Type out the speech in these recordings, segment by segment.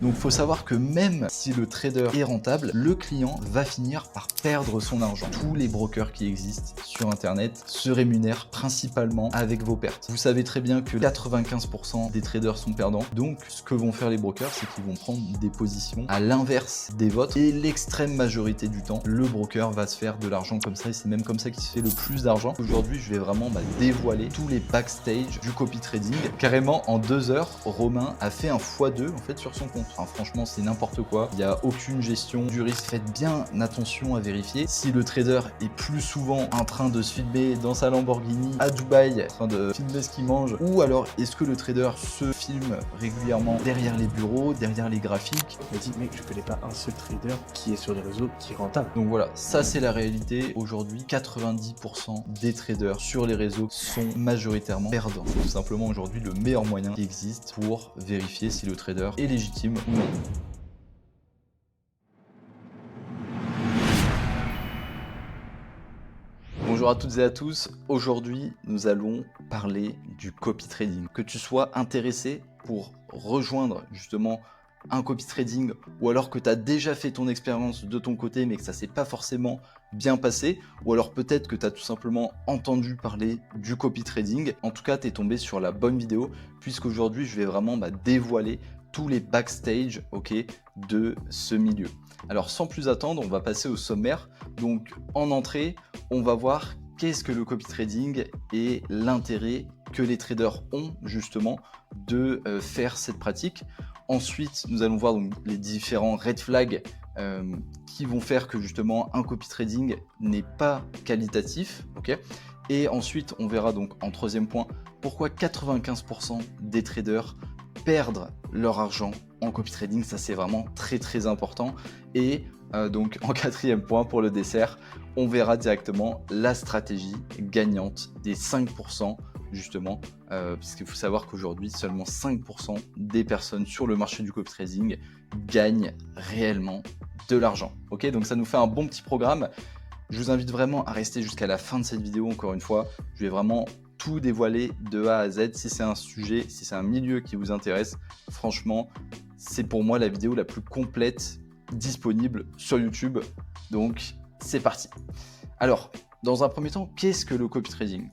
Donc il faut savoir que même si le trader est rentable, le client va finir par perdre son argent. Tous les brokers qui existent sur internet se rémunèrent principalement avec vos pertes. Vous savez très bien que 95% des traders sont perdants, donc ce que vont faire les brokers, c'est qu'ils vont prendre des positions à l'inverse des vôtres, et l'extrême majorité du temps, le broker va se faire de l'argent comme ça, et c'est même comme ça qu'il se fait le plus d'argent. Aujourd'hui, je vais vraiment dévoiler tous les backstage du copy trading. Carrément, en 2 heures, Romain a fait un x2 en fait sur son compte. Enfin, franchement, c'est n'importe quoi. Il n'y a aucune gestion du risque. Faites bien attention à vérifier si le trader est plus souvent en train de se filmer dans sa Lamborghini à Dubaï, en train de filmer ce qu'il mange, ou alors est-ce que le trader se filme régulièrement derrière les bureaux, derrière les graphiques. Je me dis, mec, je connais pas un seul trader qui est sur les réseaux qui est rentable. Donc voilà, ça c'est la réalité. Aujourd'hui, 90% des traders sur les réseaux sont majoritairement perdants. C'est tout simplement aujourd'hui le meilleur moyen qui existe pour vérifier si le trader est légitime ou non. Bonjour à toutes et à tous, aujourd'hui nous allons parler du copy trading. Que tu sois intéressé pour rejoindre justement un copy trading ou alors que tu as déjà fait ton expérience de ton côté mais que ça s'est pas forcément bien passé, ou alors peut-être que tu as tout simplement entendu parler du copy trading, en tout cas tu es tombé sur la bonne vidéo puisqu'aujourd'hui je vais vraiment dévoiler tous les backstage de ce milieu. Alors sans plus attendre, on va passer au sommaire. Donc en entrée, on va voir qu'est-ce que le copy trading et l'intérêt que les traders ont justement de faire cette pratique. Ensuite, nous allons voir donc les différents red flags qui vont faire que justement un copy trading n'est pas qualitatif. Et ensuite, on verra donc en troisième point pourquoi 95% des traders perdre leur argent en copy trading. Ça c'est vraiment très important. Et donc en quatrième point pour le dessert, on verra directement la stratégie gagnante des 5% justement, puisqu'il faut savoir qu'aujourd'hui seulement 5% des personnes sur le marché du copy trading gagnent réellement de l'argent. Donc ça nous fait un bon petit programme. Je vous invite vraiment à rester jusqu'à la fin de cette vidéo. Encore une fois, je vais vraiment tout dévoiler de A à Z. Si c'est un sujet, si c'est un milieu qui vous intéresse, franchement, c'est pour moi la vidéo la plus complète disponible sur YouTube. Donc, c'est parti. Alors, dans un premier temps, qu'est-ce que le copy trading?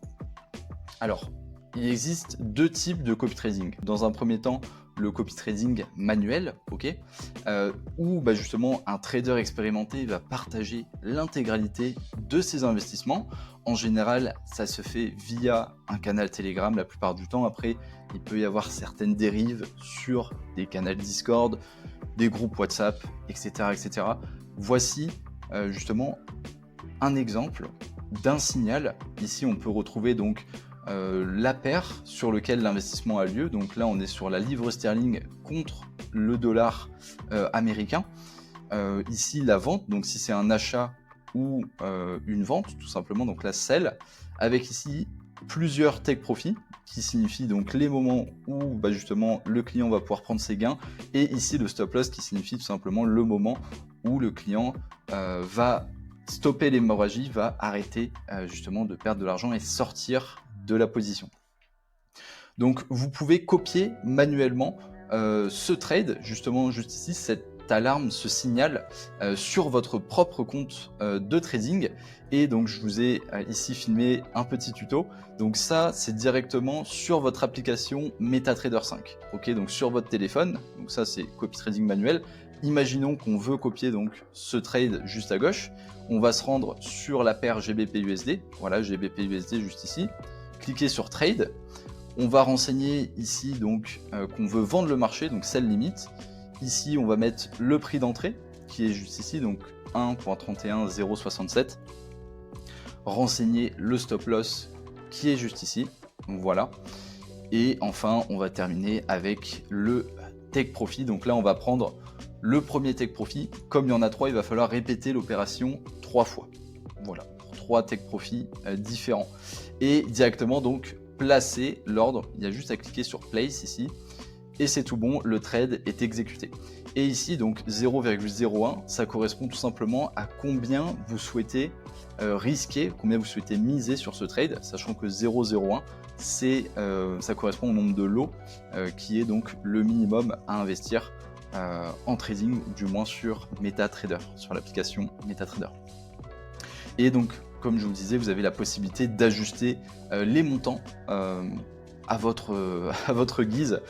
Alors, il existe deux types de copy trading. Dans un premier temps, le copy trading manuel, où justement un trader expérimenté va partager l'intégralité de ses investissements. En général, ça se fait via un canal Telegram la plupart du temps. Après, il peut y avoir certaines dérives sur des canaux Discord, des groupes WhatsApp, etc. Voici justement un exemple d'un signal. Ici, on peut retrouver donc la paire sur lequel l'investissement a lieu. Donc là, on est sur la livre sterling contre le dollar américain. Ici, la vente, donc si c'est un achat ou une vente, tout simplement, donc la sell, avec ici plusieurs take profit, qui signifie donc les moments où justement le client va pouvoir prendre ses gains, et ici le stop loss qui signifie tout simplement le moment où le client va stopper l'hémorragie, va arrêter justement de perdre de l'argent et sortir de la position. Donc vous pouvez copier manuellement ce trade, justement juste ici, cette alarme, ce signal sur votre propre compte de trading. Et donc je vous ai ici filmé un petit tuto. Donc ça c'est directement sur votre application MetaTrader 5. Donc sur votre téléphone. Donc ça c'est copy trading manuel. Imaginons qu'on veut copier donc ce trade juste à gauche. On va se rendre sur la paire GBP/USD. Voilà, GBP/USD juste ici. Cliquez sur Trade. On va renseigner ici donc qu'on veut vendre le marché, donc sell limit. Ici, on va mettre le prix d'entrée qui est juste ici, donc 1.31067. Renseigner le stop loss qui est juste ici. Donc voilà. Et enfin, on va terminer avec le take profit. Donc là, on va prendre le premier take profit. Comme il y en a 3, il va falloir répéter l'opération 3 fois. Voilà, 3 take profit différents. Et directement donc placer l'ordre. Il y a juste à cliquer sur place ici. Et c'est tout bon, le trade est exécuté. Et ici, donc 0,01, ça correspond tout simplement à combien vous souhaitez risquer, combien vous souhaitez miser sur ce trade, sachant que 0,01, ça correspond au nombre de lots qui est donc le minimum à investir en trading, ou du moins sur MetaTrader, sur l'application MetaTrader. Et donc, comme je vous le disais, vous avez la possibilité d'ajuster les montants à votre guise,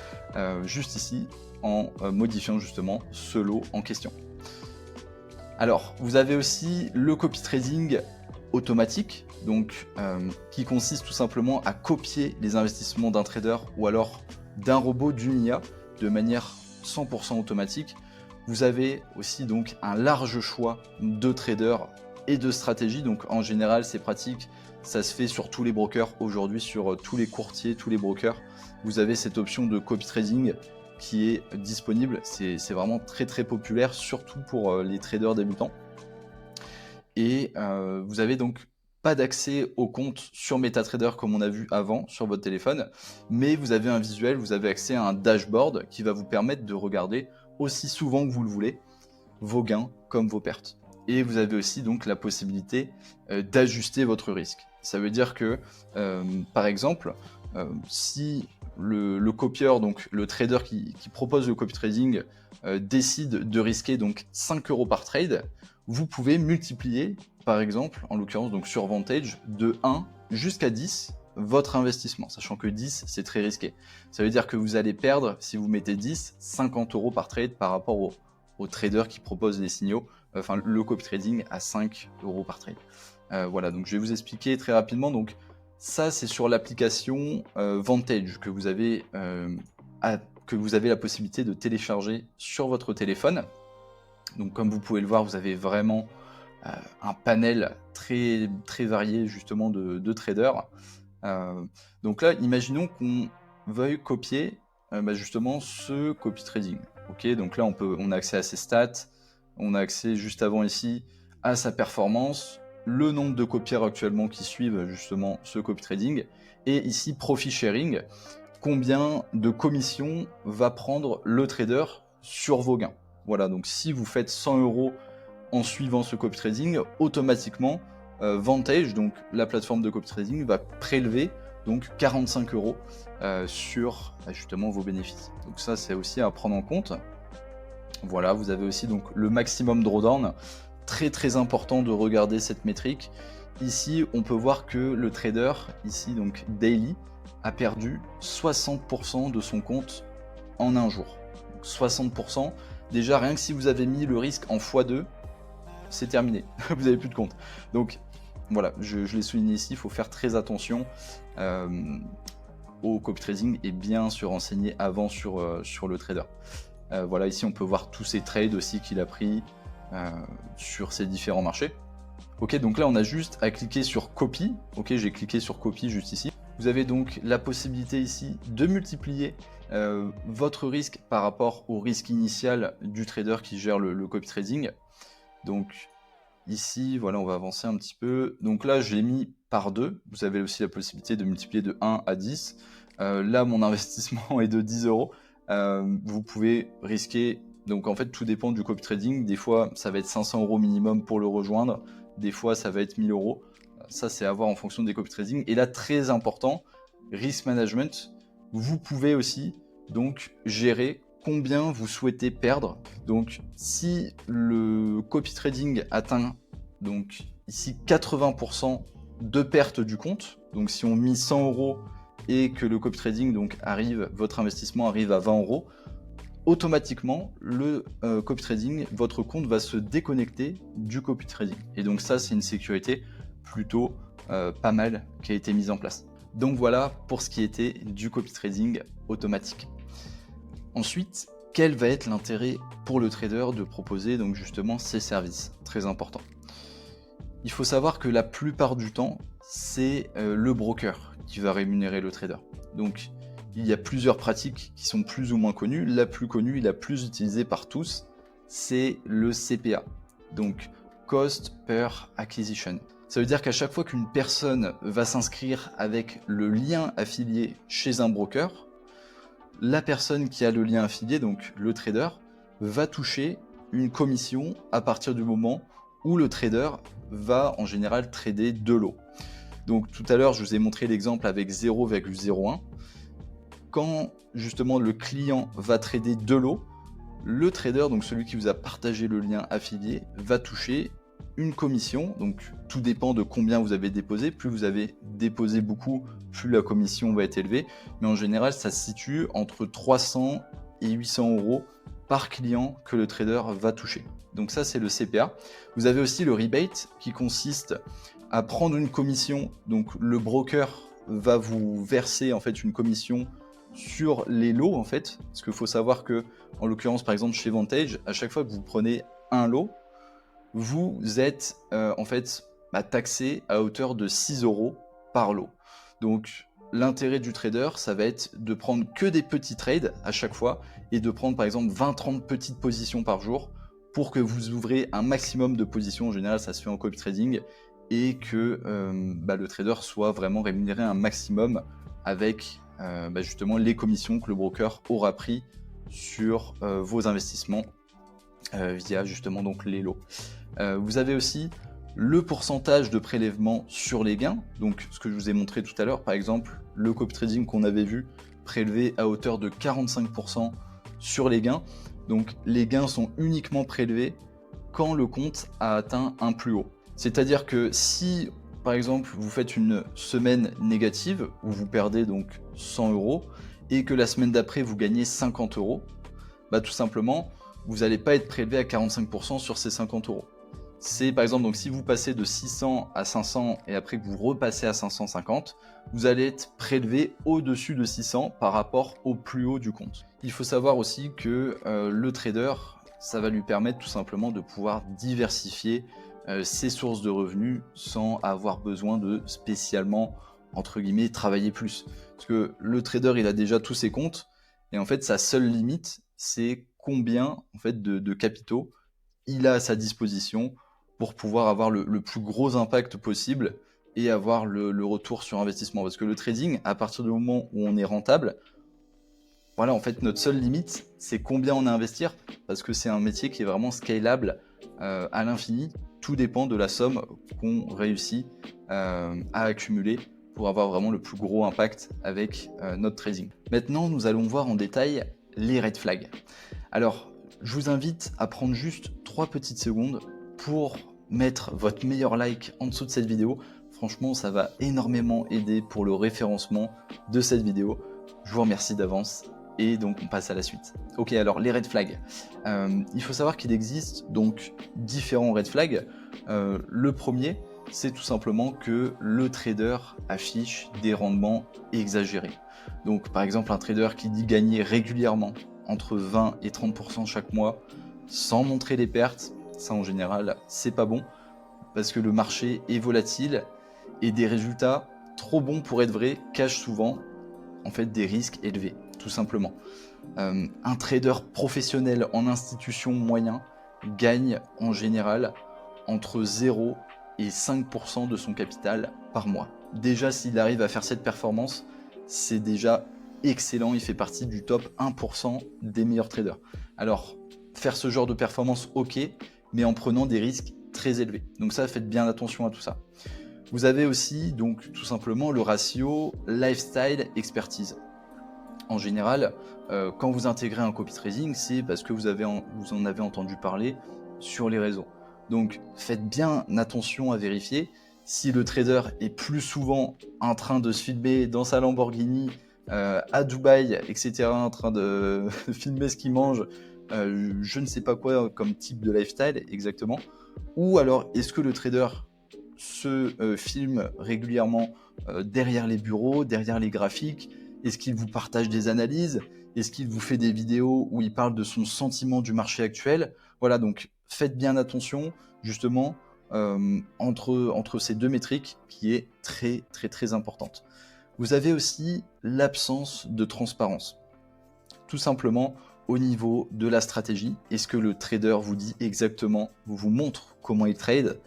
juste ici, en modifiant justement ce lot en question. Alors, vous avez aussi le copy trading automatique, donc qui consiste tout simplement à copier les investissements d'un trader ou alors d'un robot, d'une IA, de manière 100% automatique. Vous avez aussi donc un large choix de traders et de stratégies, donc en général c'est pratique, ça se fait sur tous les brokers aujourd'hui, sur tous les courtiers, tous les brokers, vous avez cette option de copy trading qui est disponible, c'est vraiment très populaire, surtout pour les traders débutants. Et vous avez donc pas d'accès au compte sur MetaTrader comme on a vu avant sur votre téléphone, mais vous avez un visuel, vous avez accès à un dashboard qui va vous permettre de regarder aussi souvent que vous le voulez vos gains comme vos pertes. Et vous avez aussi donc la possibilité d'ajuster votre risque. Ça veut dire que, par exemple, si le copieur, donc le trader qui propose le copy trading, décide de risquer donc 5 € par trade, vous pouvez multiplier, par exemple, en l'occurrence donc sur Vantage, de 1 jusqu'à 10 votre investissement, sachant que 10 c'est très risqué. Ça veut dire que vous allez perdre, si vous mettez 10, 50 € par trade par rapport au trader qui propose les signaux, enfin le copy trading à 5 € par trade. Voilà, donc je vais vous expliquer très rapidement. Donc ça c'est sur l'application Vantage que vous avez la possibilité de télécharger sur votre téléphone. Donc comme vous pouvez le voir, vous avez vraiment un panel très varié justement de traders. Donc là, imaginons qu'on veuille copier justement ce copy trading. Ok, donc là on a accès à ses stats, on a accès juste avant ici à sa performance, le nombre de copieurs actuellement qui suivent justement ce copy trading, et ici profit sharing, combien de commissions va prendre le trader sur vos gains. Voilà, donc si vous faites 100 € en suivant ce copy trading, automatiquement Vantage, donc la plateforme de copy trading, va prélever donc 45 € sur justement vos bénéfices. Donc ça c'est aussi à prendre en compte. Voilà, vous avez aussi donc le maximum drawdown, très important de regarder cette métrique. Ici on peut voir que le trader, ici donc daily, a perdu 60% de son compte en un jour. Donc 60%, déjà rien que si vous avez mis le risque en x2, c'est terminé, vous n'avez plus de compte. Donc voilà, je l'ai souligné ici, il faut faire très attention au copy trading et bien se renseigner avant sur le trader. Voilà, ici on peut voir tous ces trades aussi qu'il a pris sur ces différents marchés. Ok, donc là on a juste à cliquer sur copy. Ok, j'ai cliqué sur copy juste ici. Vous avez donc la possibilité ici de multiplier votre risque par rapport au risque initial du trader qui gère le copy trading. Donc ici, voilà, on va avancer un petit peu. Donc là, je l'ai mis par 2. Vous avez aussi la possibilité de multiplier de 1 à 10. Là, mon investissement est de 10 €. Vous pouvez risquer, donc en fait, tout dépend du copy trading. Des fois, ça va être 500 € minimum pour le rejoindre. Des fois, ça va être 1000 €. Ça, c'est à voir en fonction des copy trading. Et là, très important, risk management. Vous pouvez aussi donc gérer combien vous souhaitez perdre. Donc si le copy trading atteint donc ici 80% de perte du compte, donc si on met 100 € et que le copy trading donc arrive, votre investissement arrive à 20 €, automatiquement le copy trading, votre compte va se déconnecter du copy trading. Et donc ça c'est une sécurité plutôt pas mal qui a été mise en place. Donc voilà pour ce qui était du copy trading automatique. Ensuite, quel va être l'intérêt pour le trader de proposer donc justement ces services? Très important. Il faut savoir que la plupart du temps, c'est le broker qui va rémunérer le trader. Donc il y a plusieurs pratiques qui sont plus ou moins connues. La plus connue et la plus utilisée par tous, c'est le CPA. Donc Cost Per Acquisition. Ça veut dire qu'à chaque fois qu'une personne va s'inscrire avec le lien affilié chez un broker, la personne qui a le lien affilié, donc le trader, va toucher une commission à partir du moment où le trader va en général trader de l'eau. Donc tout à l'heure, je vous ai montré l'exemple avec 0,01. Quand justement le client va trader de l'eau, le trader, donc celui qui vous a partagé le lien affilié, va toucher une commission. Donc tout dépend de combien vous avez déposé. Plus vous avez déposé beaucoup, plus la commission va être élevée. Mais en général, ça se situe entre 300 et 800 euros par client que le trader va toucher. Donc ça, c'est le CPA. Vous avez aussi le rebate qui consiste à prendre une commission. Donc le broker va vous verser en fait une commission sur les lots en fait. Parce qu'il faut savoir que, en l'occurrence par exemple chez Vantage, à chaque fois que vous prenez un lot, vous êtes en fait taxé à hauteur de 6 euros par lot. Donc l'intérêt du trader, ça va être de prendre que des petits trades à chaque fois et de prendre par exemple 20-30 petites positions par jour pour que vous ouvrez un maximum de positions. En général, ça se fait en copy trading et que le trader soit vraiment rémunéré un maximum avec justement les commissions que le broker aura pris sur vos investissements via justement donc les lots. Vous avez aussi le pourcentage de prélèvement sur les gains, donc ce que je vous ai montré tout à l'heure, par exemple le copy trading qu'on avait vu prélevé à hauteur de 45% sur les gains. Donc les gains sont uniquement prélevés quand le compte a atteint un plus haut. C'est-à-dire que si par exemple vous faites une semaine négative où vous perdez donc 100 euros et que la semaine d'après vous gagnez 50 euros, tout simplement vous n'allez pas être prélevé à 45% sur ces 50 euros. C'est par exemple, donc si vous passez de 600 à 500 et après que vous repassez à 550, vous allez être prélevé au-dessus de 600 par rapport au plus haut du compte. Il faut savoir aussi que le trader, ça va lui permettre tout simplement de pouvoir diversifier ses sources de revenus sans avoir besoin de spécialement, entre guillemets, travailler plus. Parce que le trader, il a déjà tous ses comptes et en fait, sa seule limite, c'est combien en fait, de capitaux il a à sa disposition pour pouvoir avoir le plus gros impact possible et avoir le retour sur investissement. Parce que le trading, à partir du moment où on est rentable, voilà, en fait, notre seule limite, c'est combien on a à investir, parce que c'est un métier qui est vraiment scalable à l'infini. Tout dépend de la somme qu'on réussit à accumuler pour avoir vraiment le plus gros impact avec notre trading. Maintenant, nous allons voir en détail les red flags. Alors, je vous invite à prendre juste 3 petites secondes pour mettre votre meilleur like en dessous de cette vidéo. Franchement, ça va énormément aider pour le référencement de cette vidéo. Je vous remercie d'avance et donc on passe à la suite. Ok, alors les red flags. Il faut savoir qu'il existe donc différents red flags. Le premier, c'est tout simplement que le trader affiche des rendements exagérés. Donc par exemple, un trader qui dit gagner régulièrement entre 20 et 30% chaque mois sans montrer les pertes, ça en général c'est pas bon parce que le marché est volatile et des résultats trop bons pour être vrais cachent souvent en fait des risques élevés, tout simplement. Un trader professionnel en institution moyen gagne en général entre 0 et 5% de son capital par mois. Déjà, s'il arrive à faire cette performance, c'est déjà excellent, il fait partie du top 1% des meilleurs traders. Alors, faire ce genre de performance, ok, mais en prenant des risques très élevés. Donc ça, faites bien attention à tout ça. Vous avez aussi, donc, tout simplement, le ratio lifestyle expertise. En général, quand vous intégrez un copy trading, c'est parce que vous en avez entendu parler sur les réseaux. Donc, faites bien attention à vérifier si le trader est plus souvent en train de se filmer dans sa Lamborghini à Dubaï, etc., en train de filmer ce qu'il mange, je ne sais pas quoi comme type de lifestyle exactement, ou alors est-ce que le trader se filme régulièrement derrière les bureaux, derrière les graphiques, est-ce qu'il vous partage des analyses, est-ce qu'il vous fait des vidéos où il parle de son sentiment du marché actuel. Voilà, donc faites bien attention justement entre ces deux métriques qui est très très très importante. Vous avez aussi l'absence de transparence. Tout simplement au niveau de la stratégie. Est-ce que le trader vous dit exactement, vous montre comment il trade?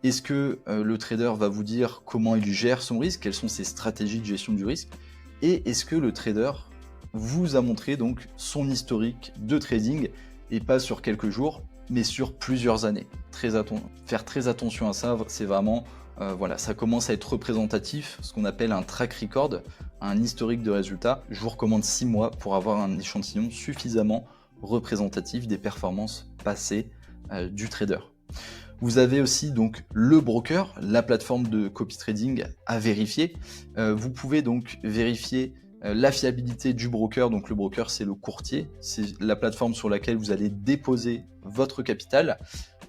Est-ce que le trader va vous dire comment il gère son risque? Quelles sont ses stratégies de gestion du risque? Et est-ce que le trader vous a montré donc son historique de trading et pas sur quelques jours, mais sur plusieurs années? Faire très attention à ça, c'est vraiment... voilà, ça commence à être représentatif, ce qu'on appelle un track record, un historique de résultats. Je vous recommande 6 mois pour avoir un échantillon suffisamment représentatif des performances passées du trader. Vous avez aussi donc le broker, la plateforme de copy trading à vérifier. Vous pouvez donc vérifier la fiabilité du broker. Donc le broker, c'est le courtier, c'est la plateforme sur laquelle vous allez déposer votre capital.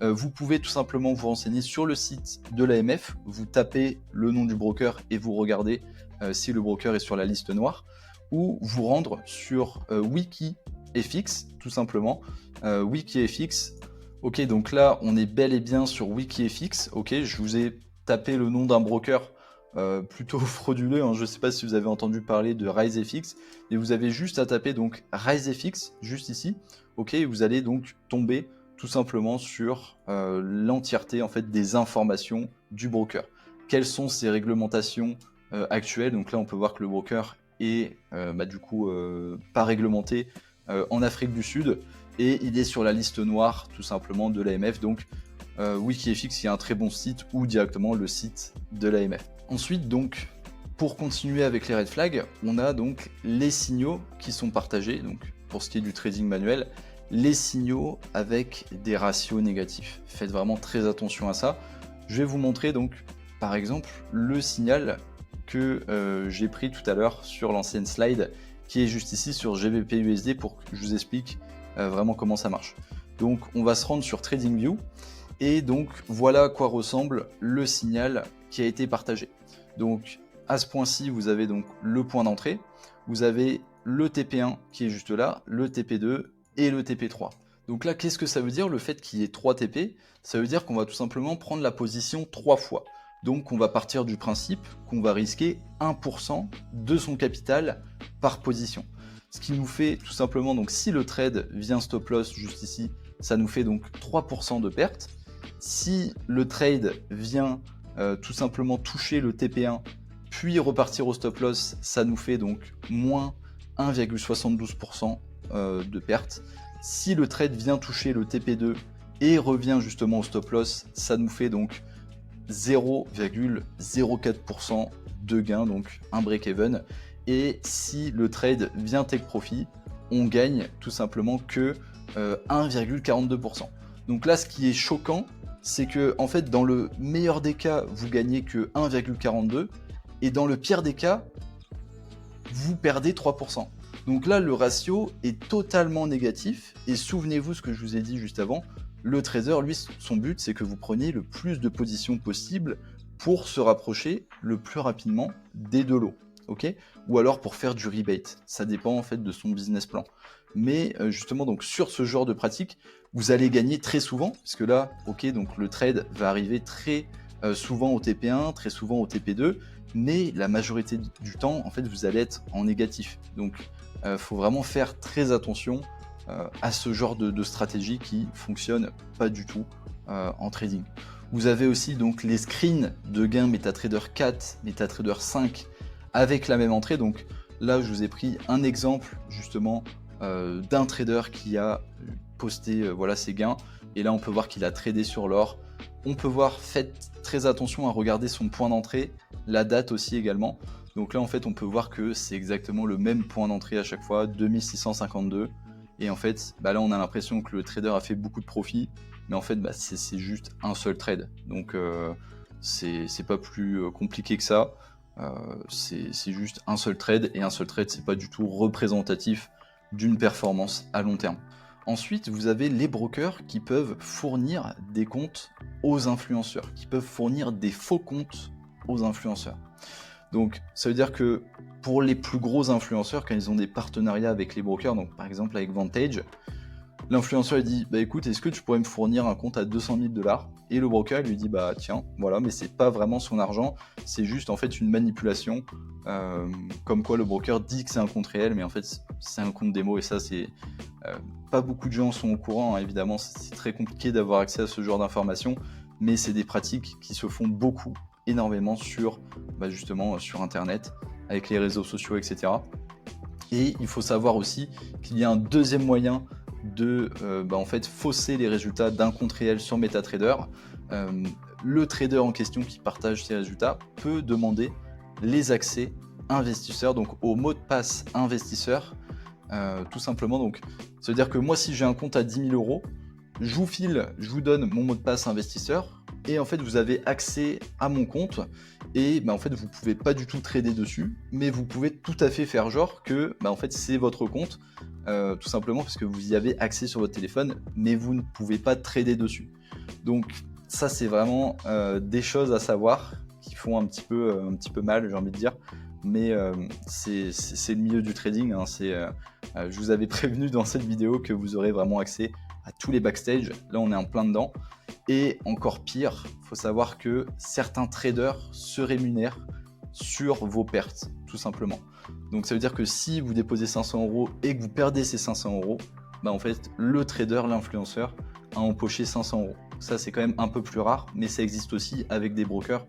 Vous pouvez tout simplement vous renseigner sur le site de l'AMF, vous tapez le nom du broker et vous regardez si le broker est sur la liste noire, ou vous rendre sur WikiFX, tout simplement. WikiFX. Ok, donc là, on est bel et bien sur WikiFX. Ok, je vous ai tapé le nom d'un broker plutôt frauduleux. Hein. Je ne sais pas si vous avez entendu parler de RiseFX. Et vous avez juste à taper donc RiseFX, juste ici. Ok, et vous allez donc tomber tout simplement sur l'entièreté en fait, des informations du broker. Quelles sont ces réglementations actuelles? Donc là, on peut voir que le broker est du coup pas réglementé en Afrique du Sud. Et il est sur la liste noire tout simplement de l'AMF, donc WikiFX il y a un très bon site ou directement le site de l'AMF. Ensuite donc pour continuer avec les red flags, on a donc les signaux qui sont partagés, donc pour ce qui est du trading manuel, les signaux avec des ratios négatifs. Faites vraiment très attention à ça. Je vais vous montrer donc par exemple le signal que j'ai pris tout à l'heure sur l'ancienne slide qui est juste ici sur GBP/USD pour que je vous explique vraiment comment ça marche. Donc on va se rendre sur TradingView et donc voilà à quoi ressemble le signal qui a été partagé. Donc à ce point-ci vous avez donc le point d'entrée, vous avez le TP1 qui est juste là, le TP2 et le TP3. Donc là qu'est-ce que ça veut dire le fait qu'il y ait 3 TP? Ça veut dire qu'on va tout simplement prendre la position 3 fois. Donc on va partir du principe qu'on va risquer 1% de son capital par position. Ce qui nous fait tout simplement, donc si le trade vient stop loss juste ici, ça nous fait donc 3% de perte. Si le trade vient tout simplement toucher le TP1, puis repartir au stop loss, ça nous fait donc moins 1,72% de perte. Si le trade vient toucher le TP2 et revient justement au stop loss, ça nous fait donc 0,04% de gain, donc un break-even. Et si le trade vient take profit, on gagne tout simplement que 1,42%. Donc là, ce qui est choquant, c'est que en fait, dans le meilleur des cas, vous gagnez que 1,42 et dans le pire des cas, vous perdez 3%. Donc là, le ratio est totalement négatif. Et souvenez-vous ce que je vous ai dit juste avant, le trader, lui, son but, c'est que vous preniez le plus de positions possible pour se rapprocher le plus rapidement des deux lots. Ok, ou alors pour faire du rebate, ça dépend en fait de son business plan. Mais justement donc sur ce genre de pratique, vous allez gagner très souvent, parce que là, ok, donc le trade va arriver très souvent au TP1, très souvent au TP2, mais la majorité du temps, en fait, vous allez être en négatif. Donc, faut vraiment faire très attention à ce genre de stratégie qui fonctionne pas du tout en trading. Vous avez aussi donc les screens de gains MetaTrader 4, MetaTrader 5 avec la même entrée. Donc là, je vous ai pris un exemple justement d'un trader qui a posté voilà ses gains. Et là, on peut voir qu'il a tradé sur l'or. On peut voir, faites très attention à regarder son point d'entrée, la date aussi également. Donc là, en fait, on peut voir que c'est exactement le même point d'entrée à chaque fois, 2652. Et en fait, là, on a l'impression que le trader a fait beaucoup de profit. Mais en fait, c'est juste un seul trade. Donc, c'est pas plus compliqué que ça. C'est juste un seul trade. Et un seul trade, c'est pas du tout représentatif d'une performance à long terme. Ensuite, vous avez les brokers qui peuvent fournir des comptes aux influenceurs, qui peuvent fournir des faux comptes aux influenceurs. Donc, ça veut dire que pour les plus gros influenceurs, quand ils ont des partenariats avec les brokers, donc par exemple avec Vantage, l'influenceur il dit écoute, est-ce que tu pourrais me fournir un compte à 200 000 $? Et le broker il lui dit tiens, voilà, mais c'est pas vraiment son argent, c'est juste en fait une manipulation, comme quoi le broker dit que c'est un compte réel, mais en fait c'est un compte démo, et ça c'est pas beaucoup de gens sont au courant, hein, évidemment c'est très compliqué d'avoir accès à ce genre d'informations, mais c'est des pratiques qui se font beaucoup, énormément sur justement sur internet, avec les réseaux sociaux, etc. Et il faut savoir aussi qu'il y a un deuxième moyen de en fait fausser les résultats d'un compte réel sur MetaTrader. Le trader en question qui partage ses résultats peut demander les accès investisseurs, donc au mot de passe investisseur tout simplement. Donc, ça veut dire que moi, si j'ai un compte à 10 000 euros, je vous donne mon mot de passe investisseur, et en fait, vous avez accès à mon compte, et en fait, vous pouvez pas du tout trader dessus, mais vous pouvez tout à fait faire genre que en fait, c'est votre compte, tout simplement parce que vous y avez accès sur votre téléphone, mais vous ne pouvez pas trader dessus. Donc, ça, c'est vraiment des choses à savoir qui font un petit peu mal, j'ai envie de dire. Mais c'est le milieu du trading. Hein. Je vous avais prévenu dans cette vidéo que vous aurez vraiment accès à tous les backstage. Là, on est en plein dedans. Et encore pire, il faut savoir que certains traders se rémunèrent sur vos pertes, tout simplement. Donc ça veut dire que si vous déposez 500 euros et que vous perdez ces 500 euros, en fait, le trader, l'influenceur, a empoché 500 euros. Ça, c'est quand même un peu plus rare, mais ça existe aussi avec des brokers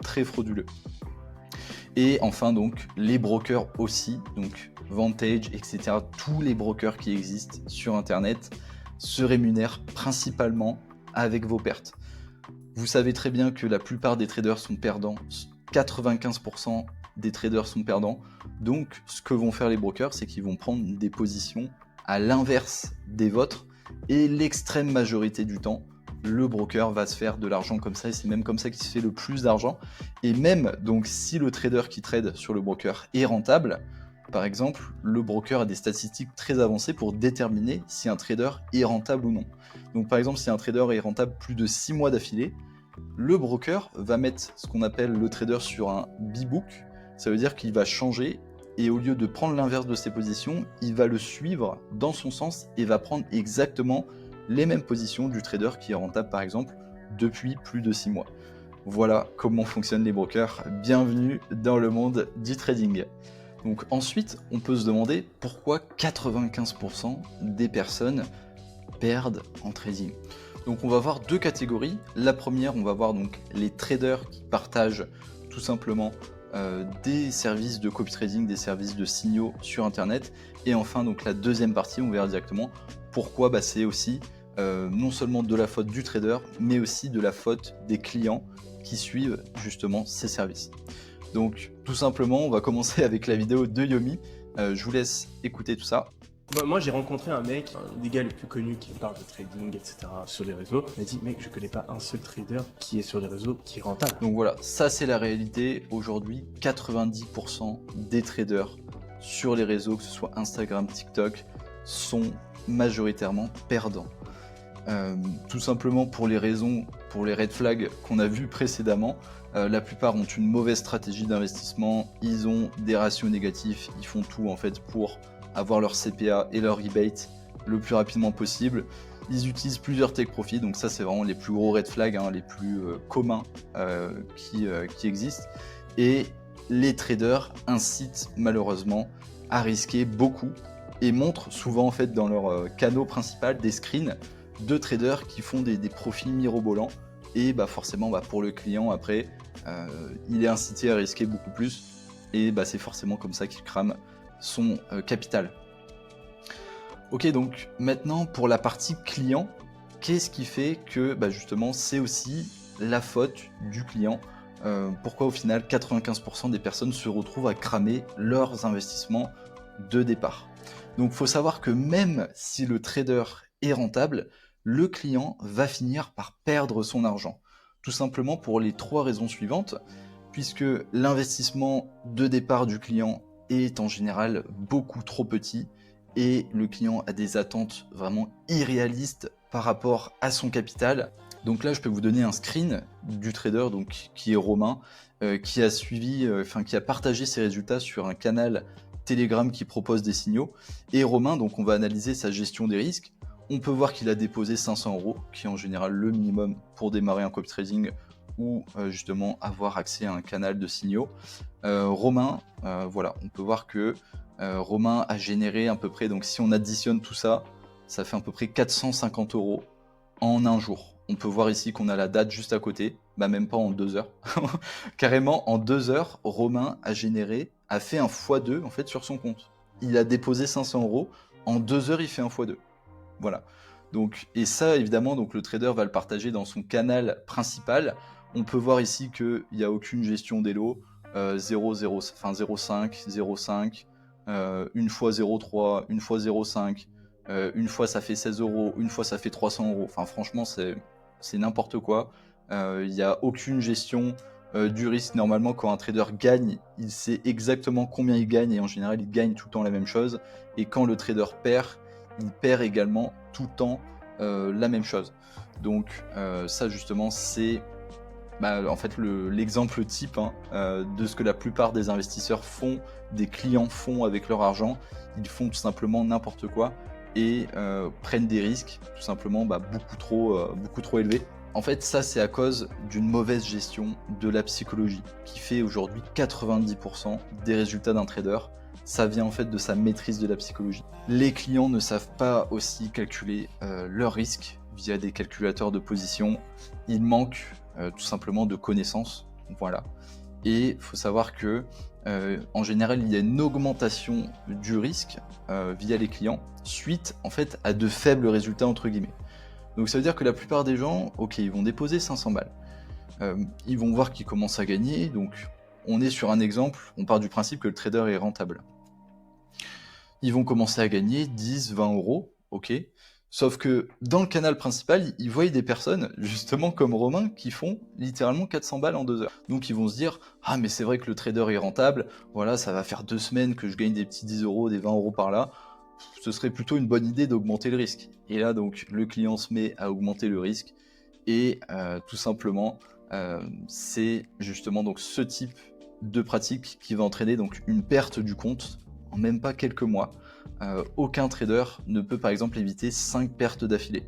très frauduleux. Et enfin, donc, les brokers aussi, donc Vantage, etc., tous les brokers qui existent sur Internet se rémunèrent principalement avec vos pertes. Vous savez très bien que la plupart des traders sont perdants, 95% des traders sont perdants, donc ce que vont faire les brokers, c'est qu'ils vont prendre des positions à l'inverse des vôtres, et l'extrême majorité du temps, le broker va se faire de l'argent comme ça, et c'est même comme ça qu'il se fait le plus d'argent. Et même donc si le trader qui trade sur le broker est rentable, par exemple, le broker a des statistiques très avancées pour déterminer si un trader est rentable ou non. Donc par exemple, si un trader est rentable plus de 6 mois d'affilée, le broker va mettre ce qu'on appelle le trader sur un B-book. Ça veut dire qu'il va changer, et au lieu de prendre l'inverse de ses positions, il va le suivre dans son sens et va prendre exactement les mêmes positions du trader qui est rentable par exemple depuis plus de 6 mois. Voilà comment fonctionnent les brokers. Bienvenue dans le monde du trading. Donc ensuite, on peut se demander pourquoi 95% des personnes perdent en trading. Donc on va voir deux catégories. La première, on va voir donc les traders qui partagent tout simplement des services de copy trading, des services de signaux sur internet. Et enfin, donc la deuxième partie, on verra directement pourquoi c'est aussi non seulement de la faute du trader, mais aussi de la faute des clients qui suivent justement ces services. Donc tout simplement, on va commencer avec la vidéo de Yomi. Je vous laisse écouter tout ça. Moi, j'ai rencontré un mec, un des gars les plus connus qui parle de trading, etc. sur les réseaux. Il m'a dit, mec, je connais pas un seul trader qui est sur les réseaux qui est rentable. Donc voilà, ça c'est la réalité. Aujourd'hui, 90% des traders sur les réseaux, que ce soit Instagram, TikTok, sont majoritairement perdants. Tout simplement pour les raisons, pour les red flags qu'on a vus précédemment. La plupart ont une mauvaise stratégie d'investissement, ils ont des ratios négatifs, ils font tout en fait pour avoir leur CPA et leur rebate le plus rapidement possible. Ils utilisent plusieurs take profits, donc ça c'est vraiment les plus gros red flags, les plus communs qui existent. Et les traders incitent malheureusement à risquer beaucoup et montrent souvent en fait dans leur canal principal des screens de traders qui font des profits mirobolants. Et forcément pour le client après, il est incité à risquer beaucoup plus, et c'est forcément comme ça qu'il crame son capital. Ok, donc maintenant pour la partie client, qu'est-ce qui fait que justement c'est aussi la faute du client? Pourquoi au final 95% des personnes se retrouvent à cramer leurs investissements de départ? Donc il faut savoir que même si le trader est rentable, le client va finir par perdre son argent. Tout simplement pour les trois raisons suivantes, puisque l'investissement de départ du client est en général beaucoup trop petit, et le client a des attentes vraiment irréalistes par rapport à son capital. Donc là, je peux vous donner un screen du trader donc, qui est Romain, qui a partagé ses résultats sur un canal Telegram qui propose des signaux. Et Romain, donc on va analyser sa gestion des risques. On peut voir qu'il a déposé 500 euros, qui est en général le minimum pour démarrer un copy trading ou justement avoir accès à un canal de signaux. Romain, voilà, on peut voir que Romain a généré à peu près, donc si on additionne tout ça, ça fait à peu près 450 euros en un jour. On peut voir ici qu'on a la date juste à côté, même pas en 2 heures. Carrément en 2 heures, Romain a fait un x2 en fait sur son compte. Il a déposé 500 euros, en 2 heures il fait un x2. Voilà. Donc, et ça évidemment, donc, le trader va le partager dans son canal principal. On peut voir ici qu'il n'y a aucune gestion des lots, 0,5, 0,5, une fois 0,3, une fois 0,5, une fois ça fait 16 euros, une fois ça fait 300 euros. Enfin, franchement, c'est n'importe quoi. Il n'y a aucune gestion du risque. Normalement, quand un trader gagne, il sait exactement combien il gagne et en général, il gagne tout le temps la même chose. Et quand le trader perd, il perd également tout le temps la même chose. Donc, ça, justement, c'est en fait l'exemple type de ce que la plupart des investisseurs font, des clients font avec leur argent. Ils font tout simplement n'importe quoi et prennent des risques tout simplement beaucoup trop élevés. En fait, ça c'est à cause d'une mauvaise gestion de la psychologie qui fait aujourd'hui 90% des résultats d'un trader. Ça vient en fait de sa maîtrise de la psychologie. Les clients ne savent pas aussi calculer leurs risques via des calculateurs de position. Il manque tout simplement de connaissances. Voilà. Et il faut savoir que en général, il y a une augmentation du risque via les clients suite en fait à de faibles résultats entre guillemets. Donc ça veut dire que la plupart des gens, ok, ils vont déposer 500 balles. Ils vont voir qu'ils commencent à gagner. Donc on est sur un exemple, on part du principe que le trader est rentable. Ils vont commencer à gagner 10, 20 euros, ok. Sauf que dans le canal principal, ils voient des personnes, justement comme Romain, qui font littéralement 400 balles en 2 heures. Donc ils vont se dire, ah mais c'est vrai que le trader est rentable, voilà, ça va faire 2 semaines que je gagne des petits 10 euros, des 20 euros par là, ce serait plutôt une bonne idée d'augmenter le risque. Et là donc le client se met à augmenter le risque, et tout simplement, c'est justement donc ce type de pratique qui va entraîner donc une perte du compte en même pas quelques mois. Aucun trader ne peut par exemple éviter 5 pertes d'affilée.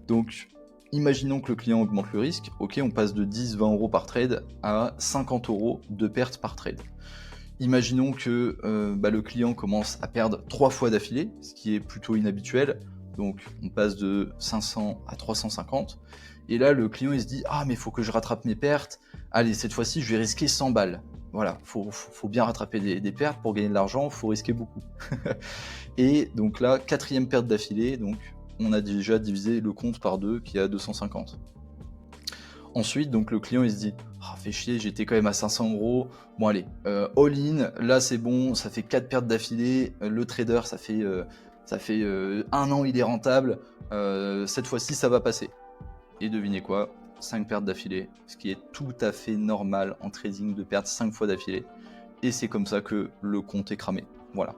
Donc imaginons que le client augmente le risque, ok, on passe de 10-20 euros par trade à 50 euros de perte par trade. Imaginons que le client commence à perdre 3 fois d'affilée, ce qui est plutôt inhabituel, donc on passe de 500 à 350, et là le client il se dit « Ah mais il faut que je rattrape mes pertes, allez cette fois-ci je vais risquer 100 balles ». Voilà, faut bien rattraper des pertes pour gagner de l'argent, faut risquer beaucoup. Et donc là, 4e perte d'affilée, donc on a déjà divisé le compte par 2 qui est à 250. Ensuite, donc le client il se dit ah, fais chier, j'étais quand même à 500 euros. Bon allez, all-in, là c'est bon, ça fait 4 pertes d'affilée. Le trader, ça fait 1 an, il est rentable. Cette fois-ci, ça va passer. Et devinez quoi, 5 pertes d'affilée, ce qui est tout à fait normal en trading de perdre 5 fois d'affilée. Et c'est comme ça que le compte est cramé. Voilà.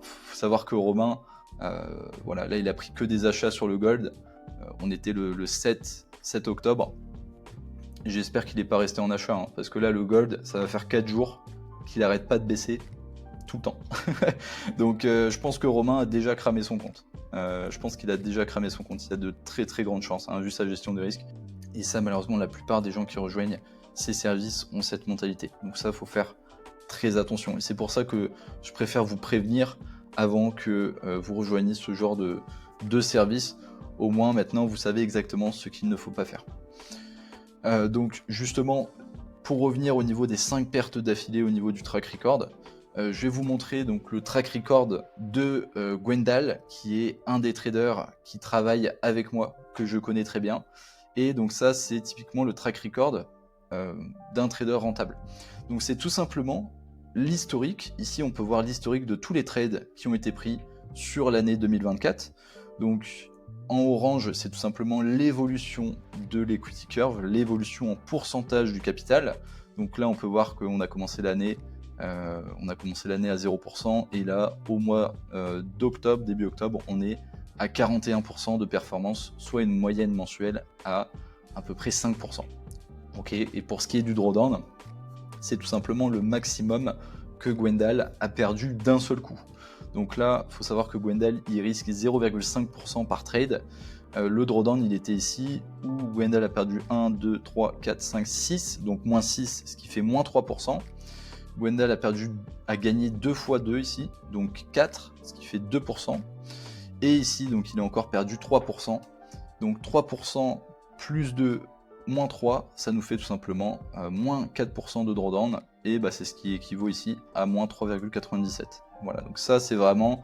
Faut savoir que Romain, voilà, là il a pris que des achats sur le gold. On était le 7 octobre. J'espère qu'il n'est pas resté en achat, parce que là le gold, ça va faire 4 jours qu'il n'arrête pas de baisser tout le temps. Donc je pense que Romain a déjà cramé son compte. Je pense qu'il a déjà cramé son compte. Il a de très très grandes chances, vu sa gestion de risque. Et ça, malheureusement, la plupart des gens qui rejoignent ces services ont cette mentalité. Donc ça, il faut faire très attention. Et c'est pour ça que je préfère vous prévenir avant que vous rejoigniez ce genre de service. Au moins, maintenant, vous savez exactement ce qu'il ne faut pas faire. Donc justement, pour revenir au niveau des 5 pertes d'affilée au niveau du track record, je vais vous montrer donc le track record de Gwendal, qui est un des traders qui travaille avec moi, que je connais très bien. Et donc ça, c'est typiquement le track record d'un trader rentable. Donc c'est tout simplement l'historique. Ici, on peut voir l'historique de tous les trades qui ont été pris sur l'année 2024. Donc en orange, c'est tout simplement l'évolution de l'equity curve, l'évolution en pourcentage du capital. Donc là, on peut voir qu'on a commencé l'année à 0%, et là, au mois d'octobre, début octobre, on est à 41% de performance, soit une moyenne mensuelle à peu près 5%. Okay. Et pour ce qui est du drawdown, c'est tout simplement le maximum que Gwendal a perdu d'un seul coup. Donc là, il faut savoir que Gwendal, il risque 0,5% par trade. Le drawdown, il était ici, où Gwendal a perdu 1, 2, 3, 4, 5, 6, donc moins 6, ce qui fait moins 3%. Gwendal a gagné 2 fois 2 ici, donc 4, ce qui fait 2%. Et ici, donc il a encore perdu 3%. Donc 3% plus 2, moins 3, ça nous fait tout simplement moins 4% de drawdown, et bah, c'est ce qui équivaut ici à moins 3,97. Voilà, donc ça c'est vraiment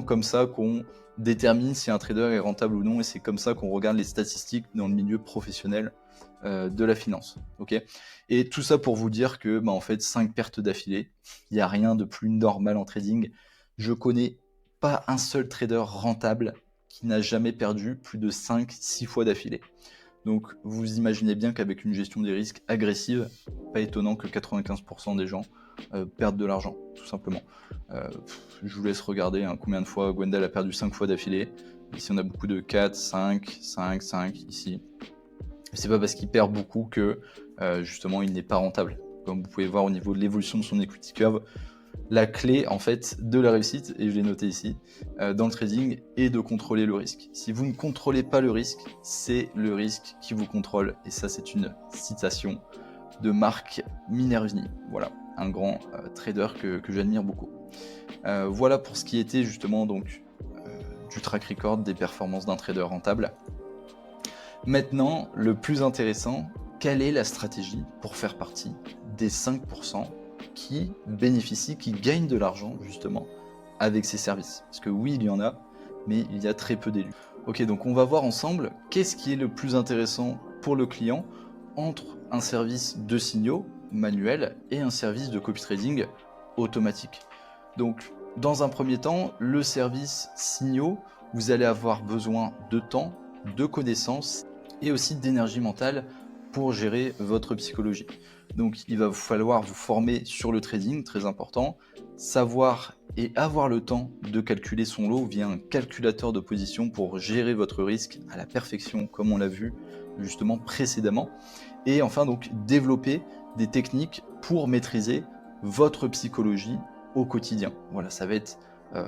comme ça qu'on détermine si un trader est rentable ou non, et c'est comme ça qu'on regarde les statistiques dans le milieu professionnel de la finance. Okay, et tout ça pour vous dire que bah, en fait 5 pertes d'affilée, il n'y a rien de plus normal en trading. Je connais pas un seul trader rentable qui n'a jamais perdu plus de 5-6 fois d'affilée. Donc vous imaginez bien qu'avec une gestion des risques agressive, pas étonnant que 95% des gens perdent de l'argent, tout simplement. Je vous laisse regarder combien de fois Gwendal a perdu 5 fois d'affilée. Ici on a beaucoup de 4, 5, 5, 5 ici. C'est pas parce qu'il perd beaucoup que justement il n'est pas rentable. Comme vous pouvez voir au niveau de l'évolution de son equity curve, la clé en fait de la réussite, et je l'ai noté ici, dans le trading, est de contrôler le risque. Si vous ne contrôlez pas le risque, c'est le risque qui vous contrôle. Et ça c'est une citation de Marc Minervini. Voilà, un grand trader que j'admire beaucoup. Voilà pour ce qui était justement donc du track record des performances d'un trader rentable. Maintenant, le plus intéressant, quelle est la stratégie pour faire partie des 5% qui bénéficient, qui gagnent de l'argent justement avec ces services? Parce que oui, il y en a, mais il y a très peu d'élus. Ok, donc on va voir ensemble qu'est-ce qui est le plus intéressant pour le client entre un service de signaux manuel et un service de copy trading automatique. Donc, dans un premier temps, le service signaux, vous allez avoir besoin de temps, de connaissances et aussi d'énergie mentale pour gérer votre psychologie. Donc il va vous falloir vous former sur le trading, très important, savoir et avoir le temps de calculer son lot via un calculateur de position pour gérer votre risque à la perfection, comme on l'a vu justement précédemment. Et enfin donc développer des techniques pour maîtriser votre psychologie au quotidien. Voilà, ça va être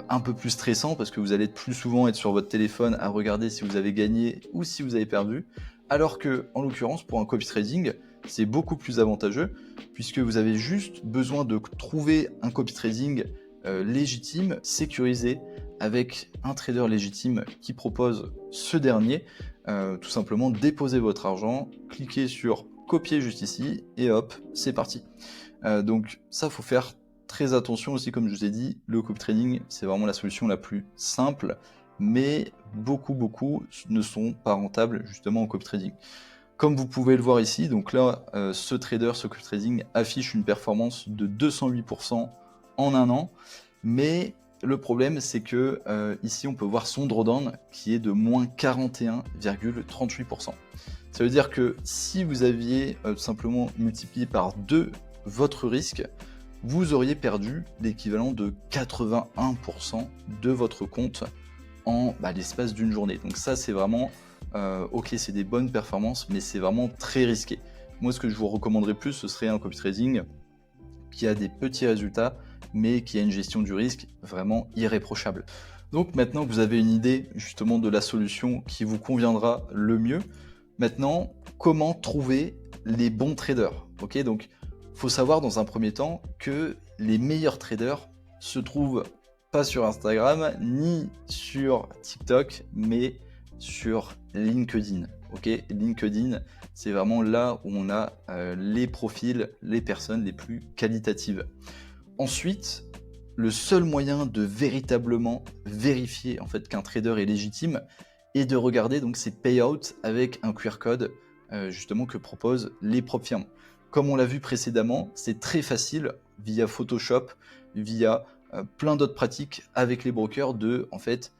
un peu plus stressant parce que vous allez plus souvent être sur votre téléphone à regarder si vous avez gagné ou si vous avez perdu, alors que en l'occurrence pour un copy trading c'est beaucoup plus avantageux puisque vous avez juste besoin de trouver un copy trading légitime, sécurisé, avec un trader légitime qui propose ce dernier. Tout simplement déposer votre argent, cliquez sur copier juste ici et hop, c'est parti. Donc ça, faut faire très attention aussi, comme je vous ai dit, le copy trading, c'est vraiment la solution la plus simple, mais beaucoup ne sont pas rentables justement en copy trading. Comme vous pouvez le voir ici, donc là, ce trader, ce copy trading affiche une performance de 208% en un an, mais le problème c'est que ici on peut voir son drawdown qui est de moins 41,38%. Ça veut dire que si vous aviez simplement multiplié par 2 votre risque, vous auriez perdu l'équivalent de 81% de votre compte en l'espace d'une journée. Donc ça c'est vraiment, ok, c'est des bonnes performances, mais c'est vraiment très risqué. Moi ce que je vous recommanderais plus, ce serait un copy trading qui a des petits résultats, mais qui a une gestion du risque vraiment irréprochable. Donc maintenant que vous avez une idée justement de la solution qui vous conviendra le mieux, maintenant comment trouver les bons traders? Ok, donc faut savoir dans un premier temps que les meilleurs traders se trouvent pas sur Instagram ni sur TikTok, mais sur LinkedIn. Ok, LinkedIn, c'est vraiment là où on a les profils, les personnes les plus qualitatives. Ensuite, le seul moyen de véritablement vérifier en fait qu'un trader est légitime est de regarder donc ses payouts avec un QR code justement que proposent les propres firmes. Comme on l'a vu précédemment, c'est très facile via Photoshop, via plein d'autres pratiques avec les brokers de en fait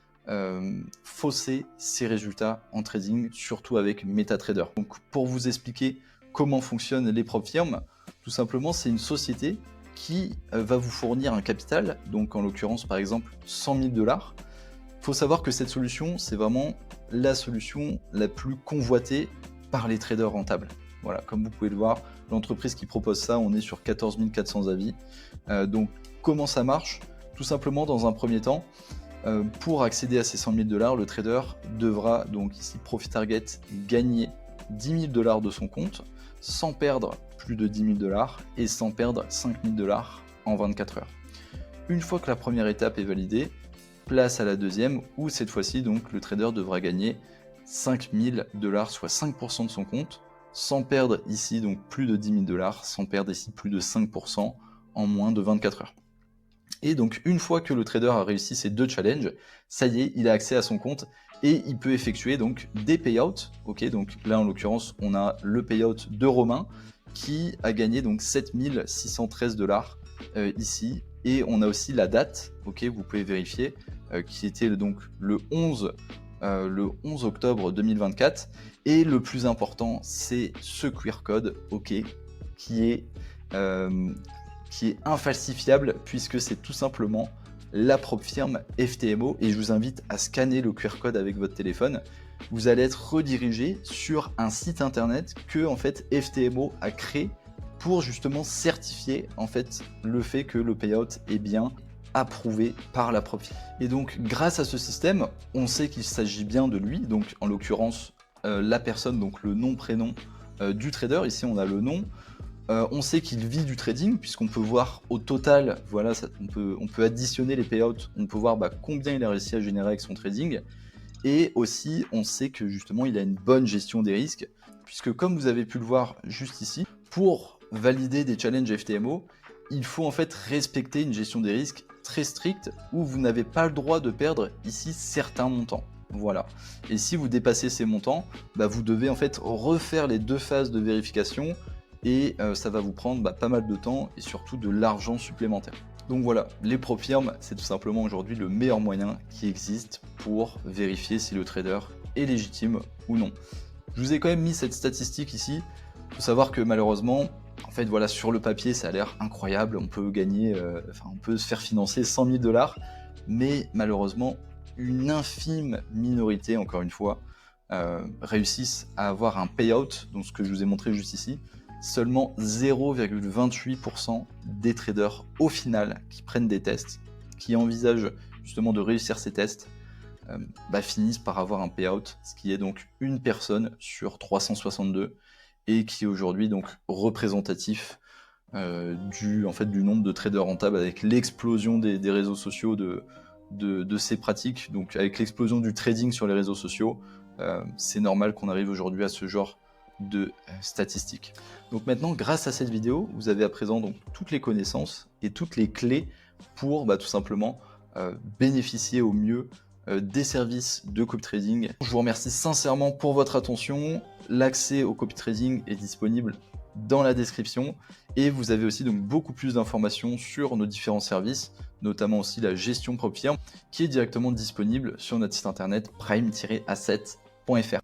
fausser ses résultats en trading, surtout avec MetaTrader. Donc pour vous expliquer comment fonctionnent les propres firmes, tout simplement c'est une société qui va vous fournir un capital, donc en l'occurrence par exemple 100 000 $. Il faut savoir que cette solution, c'est vraiment la solution la plus convoitée par les traders rentables. Voilà, comme vous pouvez le voir, l'entreprise qui propose ça, on est sur 14 400 avis. Donc comment ça marche? Tout simplement dans un premier temps, pour accéder à ces 100 000 $, le trader devra donc ici Profit Target gagner 10 000 $ de son compte sans perdre plus de 10 000 $ et sans perdre 5 000 $ en 24 heures. Une fois que la première étape est validée, place à la deuxième où cette fois-ci donc le trader devra gagner 5000 $, soit 5% de son compte, sans perdre ici donc plus de 10 000 $, sans perdre ici plus de 5% en moins de 24 heures. Et donc une fois que le trader a réussi ces 2 challenges, ça y est, il a accès à son compte et il peut effectuer donc des payouts. Ok, donc là en l'occurrence on a le payout de Romain qui a gagné donc 7613 $ ici, et on a aussi la date, ok, vous pouvez vérifier, qui était donc le 11 octobre 2024, et le plus important c'est ce QR code, ok, qui est infalsifiable puisque c'est tout simplement la propre firme FTMO, et je vous invite à scanner le QR code avec votre téléphone. Vous allez être redirigé sur un site internet que en fait FTMO a créé pour justement certifier en fait le fait que le payout est bien approuvé par la propre firme. Et donc grâce à ce système, on sait qu'il s'agit bien de lui, donc en l'occurrence la personne, donc le nom prénom du trader, ici on a le nom. On sait qu'il vit du trading puisqu'on peut voir au total, voilà, on peut additionner les payouts, on peut voir combien il a réussi à générer avec son trading, et aussi on sait que justement il a une bonne gestion des risques, puisque comme vous avez pu le voir juste ici, pour valider des challenges FTMO, il faut en fait respecter une gestion des risques très stricte où vous n'avez pas le droit de perdre ici certains montants. Voilà. Et si vous dépassez ces montants, vous devez en fait refaire les 2 phases de vérification, et ça va vous prendre pas mal de temps et surtout de l'argent supplémentaire. Donc voilà, les prop firms, c'est tout simplement aujourd'hui le meilleur moyen qui existe pour vérifier si le trader est légitime ou non. Je vous ai quand même mis cette statistique ici. Il faut savoir que malheureusement, en fait voilà, sur le papier ça a l'air incroyable, on peut gagner, on peut se faire financer 100 000 $, mais malheureusement une infime minorité, encore une fois, réussissent à avoir un payout, donc ce que je vous ai montré juste ici. Seulement 0,28% des traders au final qui prennent des tests, qui envisagent justement de réussir ces tests, finissent par avoir un payout, ce qui est donc une personne sur 362, et qui est aujourd'hui donc représentatif du nombre de traders rentables avec l'explosion des réseaux sociaux, de ces pratiques. Donc avec l'explosion du trading sur les réseaux sociaux, c'est normal qu'on arrive aujourd'hui à ce genre de statistiques. Donc maintenant, grâce à cette vidéo, vous avez à présent donc toutes les connaissances et toutes les clés pour tout simplement bénéficier au mieux des services de copy trading. Je vous remercie sincèrement pour votre attention. L'accès au copy trading est disponible dans la description, et vous avez aussi donc beaucoup plus d'informations sur nos différents services, notamment aussi la gestion propre firme qui est directement disponible sur notre site internet prime-asset.fr.